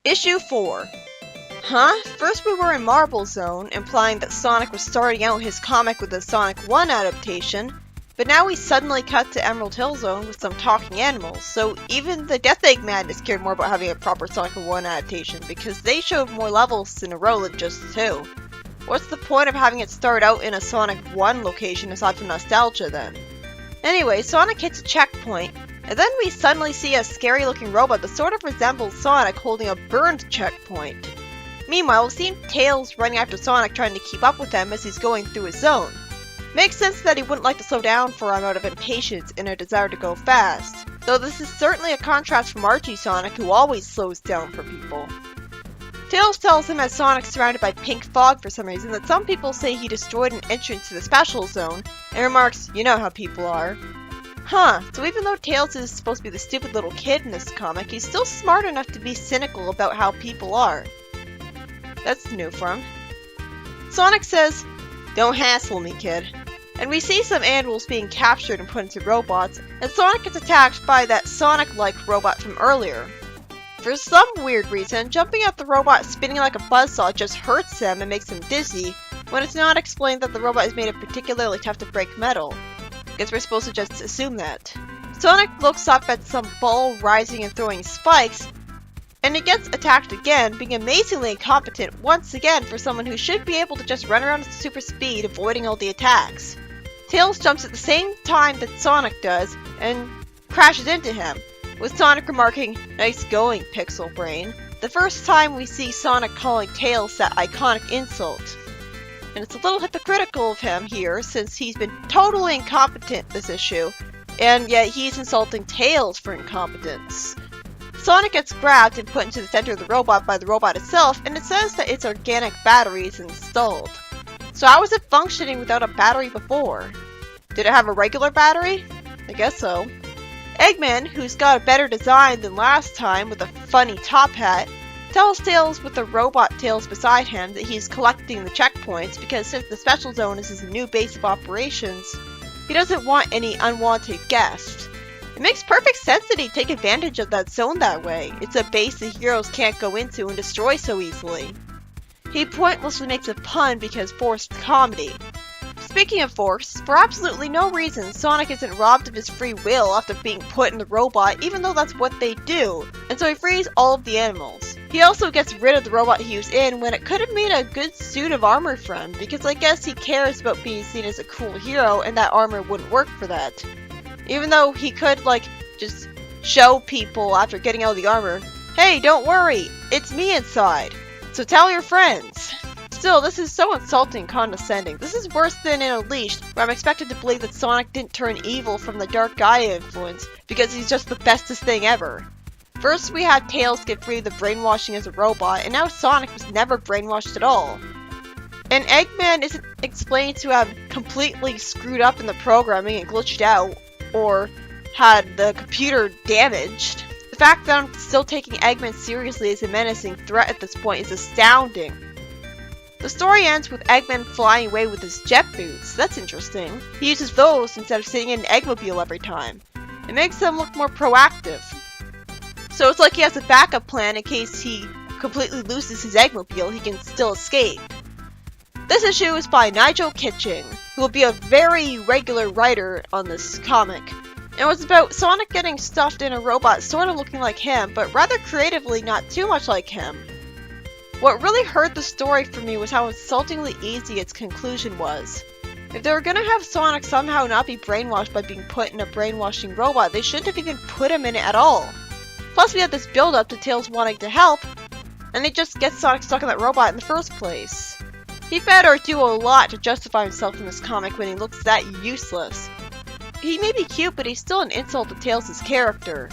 Issue 4. Huh? First we were in Marble Zone, implying that Sonic was starting out his comic with a Sonic 1 adaptation, but now we suddenly cut to Emerald Hill Zone with some talking animals, so even the Death Eggman cared more about having a proper Sonic 1 adaptation, because they showed more levels in a row than just 2. What's the point of having it start out in a Sonic 1 location aside from nostalgia then? Anyway, Sonic hits a checkpoint, and then we suddenly see a scary looking robot that sort of resembles Sonic holding a burned checkpoint. Meanwhile, we see Tails running after Sonic trying to keep up with him as he's going through his zone. Makes sense that he wouldn't like to slow down for him out of impatience and a desire to go fast, though this is certainly a contrast from Archie Sonic who always slows down for people. Tails tells him as Sonic's surrounded by pink fog for some reason that some people say he destroyed an entrance to the special zone, and remarks, "You know how people are." Huh, so even though Tails is supposed to be the stupid little kid in this comic, he's still smart enough to be cynical about how people are. That's new for him. Sonic says, "Don't hassle me, kid." And we see some animals being captured and put into robots, and Sonic gets attacked by that Sonic-like robot from earlier. For some weird reason, jumping at the robot spinning like a buzzsaw just hurts him and makes him dizzy, when it's not explained that the robot is made of particularly tough to break metal. Guess we're supposed to just assume that. Sonic looks up at some ball rising and throwing spikes, and he gets attacked again, being amazingly incompetent once again for someone who should be able to just run around at super speed, avoiding all the attacks. Tails jumps at the same time that Sonic does, and crashes into him, with Sonic remarking, "Nice going, Pixel Brain," the first time we see Sonic calling Tails that iconic insult. And it's a little hypocritical of him here, since he's been totally incompetent this issue, and yet he's insulting Tails for incompetence. Sonic gets grabbed and put into the center of the robot by the robot itself, and it says that its organic battery is installed. So how is it functioning without a battery before? Did it have a regular battery? I guess so. Eggman, who's got a better design than last time with a funny top hat, tells Tails with the robot Tails beside him that he's collecting the checkpoints because since the special zone is his new base of operations, he doesn't want any unwanted guests. It makes perfect sense that he'd take advantage of that zone that way. It's a base the heroes can't go into and destroy so easily. He pointlessly makes a pun because forced comedy. Speaking of force, for absolutely no reason, Sonic isn't robbed of his free will after being put in the robot, even though that's what they do, and so he frees all of the animals. He also gets rid of the robot he was in when it could have made a good suit of armor for him, because I guess he cares about being seen as a cool hero and that armor wouldn't work for that. Even though he could, just show people after getting out of the armor, "Hey, don't worry, it's me inside, so tell your friends." Still, this is so insulting and condescending. This is worse than in Unleashed, where I'm expected to believe that Sonic didn't turn evil from the Dark Gaia influence, because he's just the bestest thing ever. First we had Tails get free of the brainwashing as a robot, and now Sonic was never brainwashed at all. And Eggman isn't explained to have completely screwed up in the programming and glitched out, or had the computer damaged. The fact that I'm still taking Eggman seriously as a menacing threat at this point is astounding. The story ends with Eggman flying away with his jet boots. That's interesting. He uses those instead of sitting in an Eggmobile every time. It makes him look more proactive. So it's like he has a backup plan in case he completely loses his Eggmobile, he can still escape. This issue is by Nigel Kitching, who will be a very regular writer on this comic. It was about Sonic getting stuffed in a robot sort of looking like him, but rather creatively not too much like him. What really hurt the story for me was how insultingly easy its conclusion was. If they were gonna have Sonic somehow not be brainwashed by being put in a brainwashing robot, they shouldn't have even put him in it at all. Plus we had this build up to Tails wanting to help, and they just get Sonic stuck in that robot in the first place. He better do a lot to justify himself in this comic when he looks that useless. He may be cute, but he's still an insult to Tails' character.